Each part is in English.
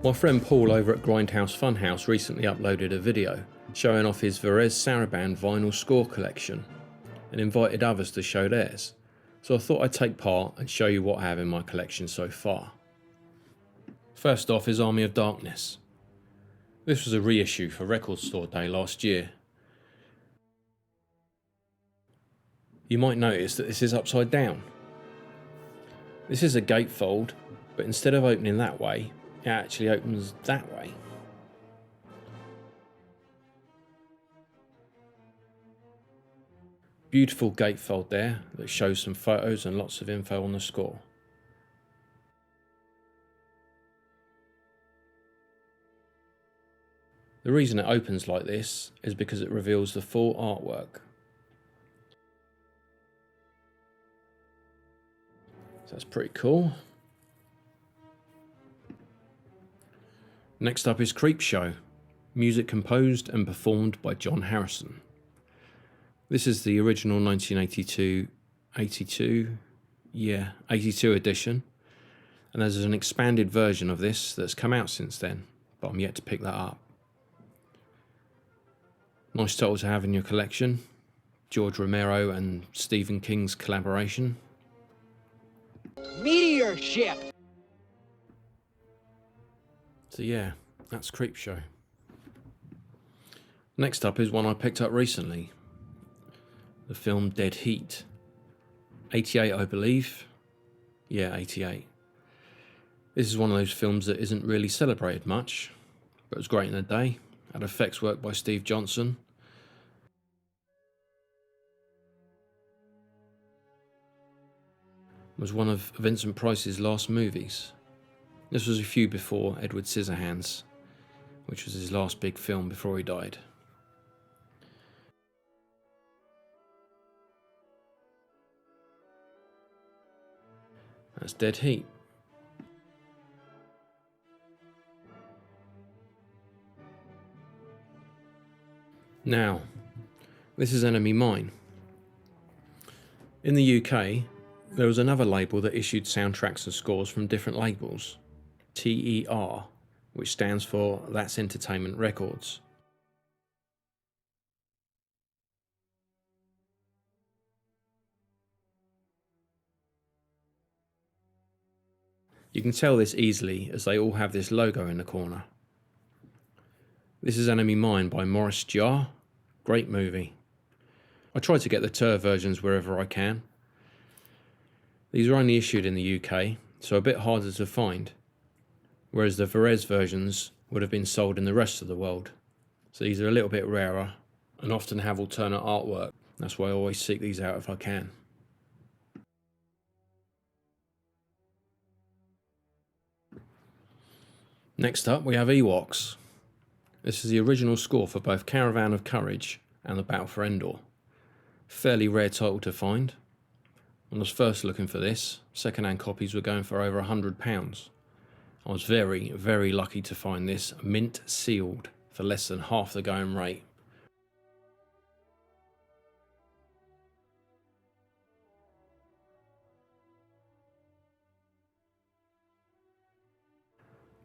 My friend Paul over at Grindhouse Funhouse recently uploaded a video showing off his Varese Sarabande Vinyl score collection and invited others to show theirs, so I thought I'd take part and show you what I have in my collection so far. First off is Army of Darkness. This was a reissue for Record Store Day last year. You might notice that this is upside down. This is a gatefold, but instead of opening that way, it actually opens that way. Beautiful gatefold there that shows some photos and lots of info on the score. The reason it opens like this is because it reveals the full artwork. So that's pretty cool. Next up is Creepshow, music composed and performed by John Harrison. This is the original 1982 edition, and there's an expanded version of this that's come out since then, but I'm yet to pick that up. Nice title to have in your collection, George Romero and Stephen King's collaboration. Meteor ship! So yeah, that's Creepshow. Next up is one I picked up recently. The film Dead Heat. 88, I believe. Yeah, 88. This is one of those films that isn't really celebrated much, but it was great in the day. Had effects work by Steve Johnson. It was one of Vincent Price's last movies. This was a few before Edward Scissorhands, which was his last big film before he died. That's Dead Heat. Now, this is Enemy Mine. In the UK, there was another label that issued soundtracks and scores from different labels, TER, which stands for That's Entertainment Records. You can tell this easily as they all have this logo in the corner. This is Enemy Mine by Maurice Jarre. Great movie. I try to get the TER versions wherever I can. These are only issued in the UK, so a bit harder to find, whereas the Varese versions would have been sold in the rest of the world. So these are a little bit rarer and often have alternate artwork. That's why I always seek these out if I can. Next up we have Ewoks. This is the original score for both Caravan of Courage and the Battle for Endor. Fairly rare title to find. When I was first looking for this, second-hand copies were going for over £100. I was very, very lucky to find this mint sealed for less than half the going rate.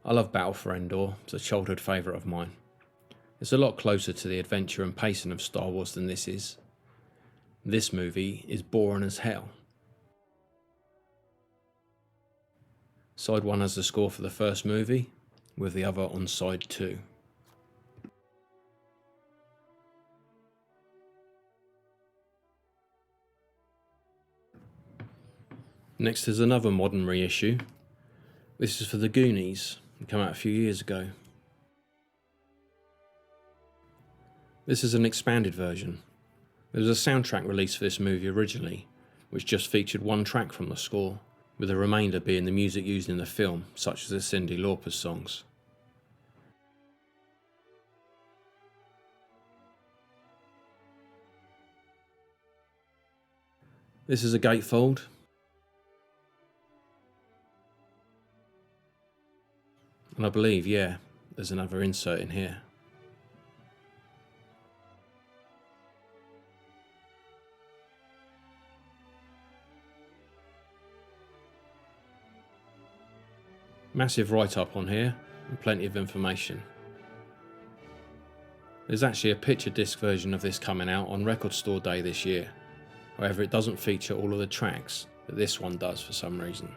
I love Battle for Endor, it's a childhood favourite of mine. It's a lot closer to the adventure and pacing of Star Wars than this is. This movie is boring as hell. Side 1 has the score for the first movie, with the other on side 2. Next is another modern reissue. This is for The Goonies, it came out a few years ago. This is an expanded version. There was a soundtrack release for this movie originally, which just featured one track from the score, with the remainder being the music used in the film, such as the Cyndi Lauper songs. This is a gatefold. And I believe, yeah, there's another insert in here. Massive write-up on here, and plenty of information. There's actually a picture disc version of this coming out on Record Store Day this year. However, it doesn't feature all of the tracks, but this one does for some reason.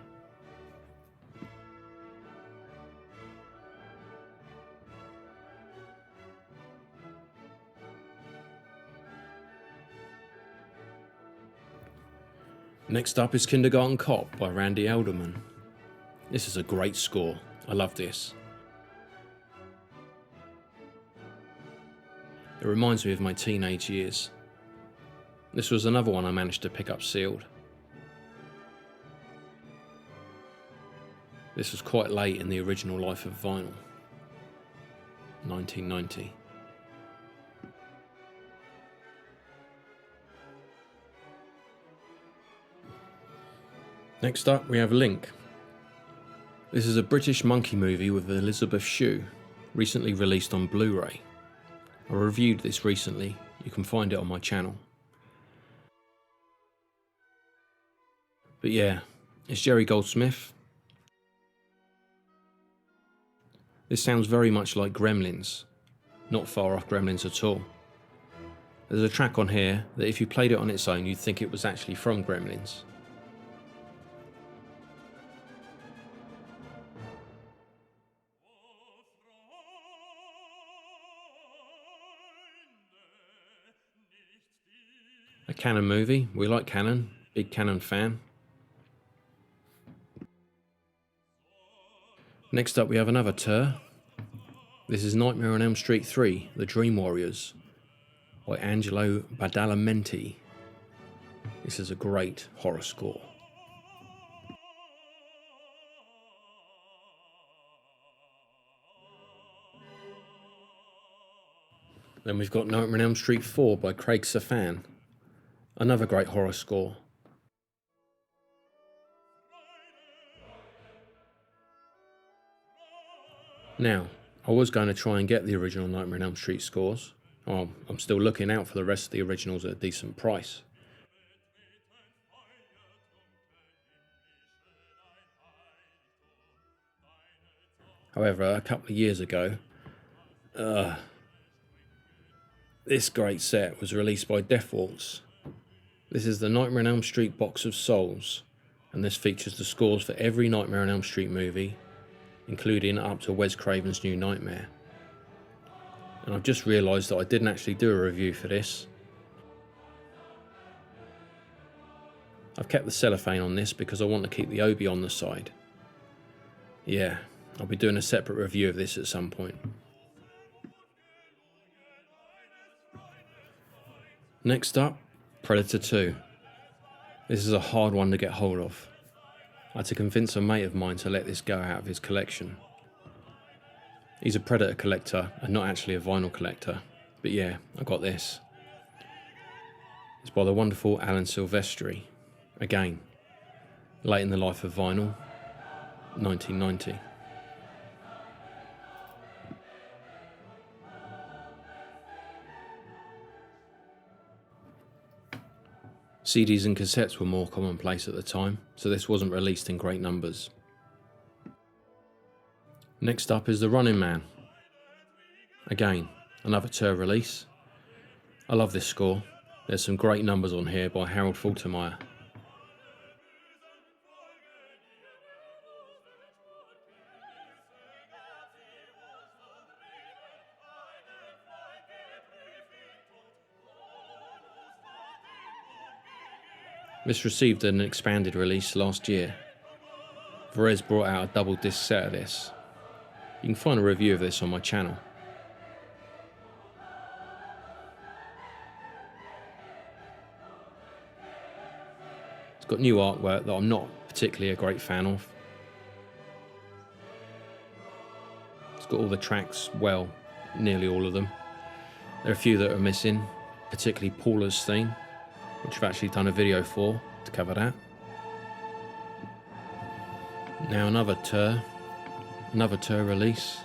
Next up is Kindergarten Cop by Randy Elderman. This is a great score. I love this. It reminds me of my teenage years. This was another one I managed to pick up sealed. This was quite late in the original life of vinyl. 1990. Next up we have Link. This is a British monkey movie with Elizabeth Shue, recently released on Blu-ray. I reviewed this recently, you can find it on my channel. But yeah, it's Jerry Goldsmith. This sounds very much like Gremlins, not far off Gremlins at all. There's a track on here that if you played it on its own you'd think it was actually from Gremlins. A Cannon movie, we like Cannon, big Cannon fan. Next up we have another Tur. This is Nightmare on Elm Street 3, The Dream Warriors, by Angelo Badalamenti. This is a great horror score. Then we've got Nightmare on Elm Street 4 by Craig Safan. Another great horror score. Now, I was going to try and get the original Nightmare on Elm Street scores. Well, I'm still looking out for the rest of the originals at a decent price. However, a couple of years ago, this great set was released by Death Waltz. This is the Nightmare on Elm Street Box of Souls, and this features the scores for every Nightmare on Elm Street movie, including up to Wes Craven's New Nightmare. And I've just realised that I didn't actually do a review for this. I've kept the cellophane on this because I want to keep the Obi on the side. Yeah, I'll be doing a separate review of this at some point. Next up, Predator 2. This is a hard one to get hold of. I had to convince a mate of mine to let this go out of his collection. He's a Predator collector and not actually a vinyl collector, but yeah, I got this. It's by the wonderful Alan Silvestri. Again, late in the life of vinyl, 1990. CDs and cassettes were more commonplace at the time, so this wasn't released in great numbers. Next up is The Running Man. Again, another Tur release. I love this score. There's some great numbers on here by Harold Faltermeyer. This received an expanded release last year. Varese brought out a double disc set of this. You can find a review of this on my channel. It's got new artwork that I'm not particularly a great fan of. It's got all the tracks, well, nearly all of them. There are a few that are missing, particularly Paula's theme, which I've actually done a video for to cover that. Now another Tur release,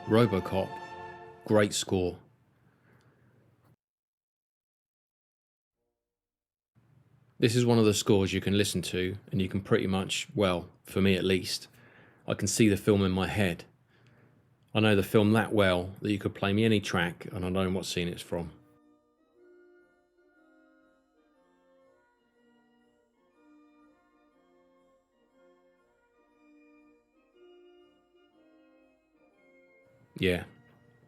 Robocop, great score. This is one of the scores you can listen to and you can pretty much, well, for me at least, I can see the film in my head. I know the film that well that you could play me any track and I know what scene it's from. Yeah,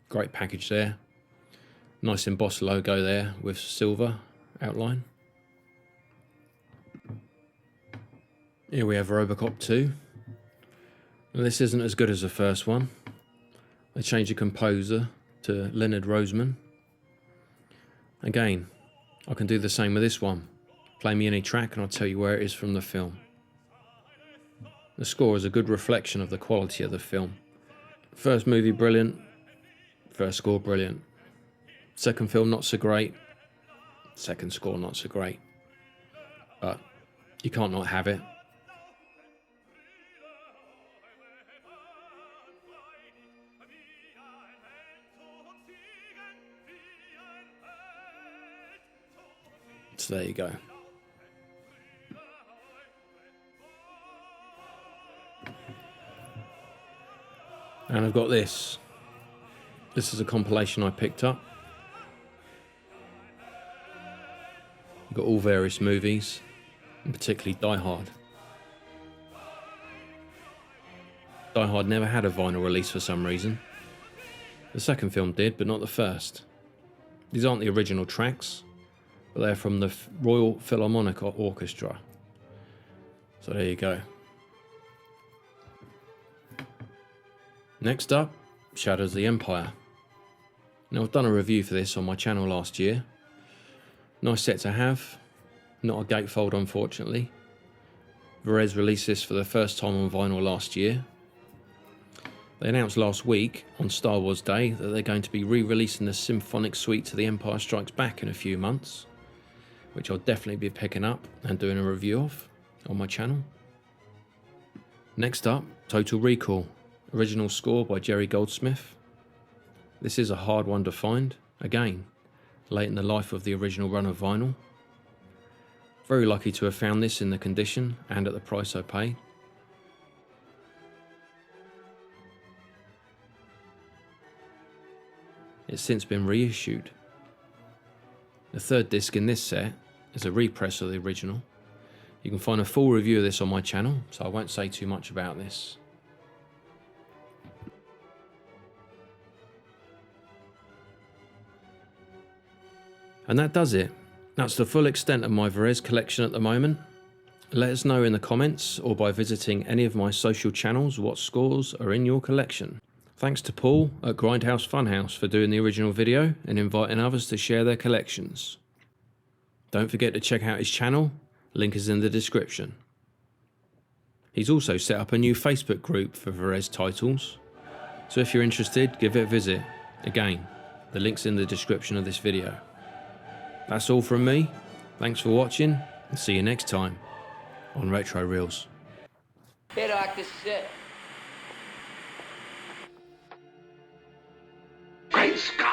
great package there. Nice embossed logo there with silver outline. Here we have Robocop 2. Now, this isn't as good as the first one. They changed the composer to Leonard Roseman. Again, I can do the same with this one. Play me any track and I'll tell you where it is from the film. The score is a good reflection of the quality of the film. First movie brilliant, first score brilliant. Second film not so great, second score not so great. But you can't not have it. So there you go. And I've got this. This is a compilation I picked up. I've got all various movies, and particularly Die Hard. Die Hard never had a vinyl release for some reason. The second film did, but not the first. These aren't the original tracks, but they're from the Royal Philharmonic Orchestra. So there you go. Next up, Shadows of the Empire. Now I've done a review for this on my channel last year. Nice set to have, not a gatefold unfortunately. Varese released this for the first time on vinyl last year. They announced last week, on Star Wars Day, that they're going to be re-releasing the Symphonic Suite to The Empire Strikes Back in a few months, which I'll definitely be picking up and doing a review of on my channel. Next up, Total Recall. Original score by Jerry Goldsmith. This is a hard one to find, again, late in the life of the original run of vinyl. Very lucky to have found this in the condition and at the price I paid. It's since been reissued. The third disc in this set is a repress of the original. You can find a full review of this on my channel, so I won't say too much about this. And that does it. That's the full extent of my Varese collection at the moment. Let us know in the comments or by visiting any of my social channels what scores are in your collection. Thanks to Paul at Grindhouse Funhouse for doing the original video and inviting others to share their collections. Don't forget to check out his channel, link is in the description. He's also set up a new Facebook group for Varese titles, so if you're interested, give it a visit. Again, the link's in the description of this video. That's all from me. Thanks for watching and see you next time on Retro Reels. Hey, Doc, this is it. Great Scott!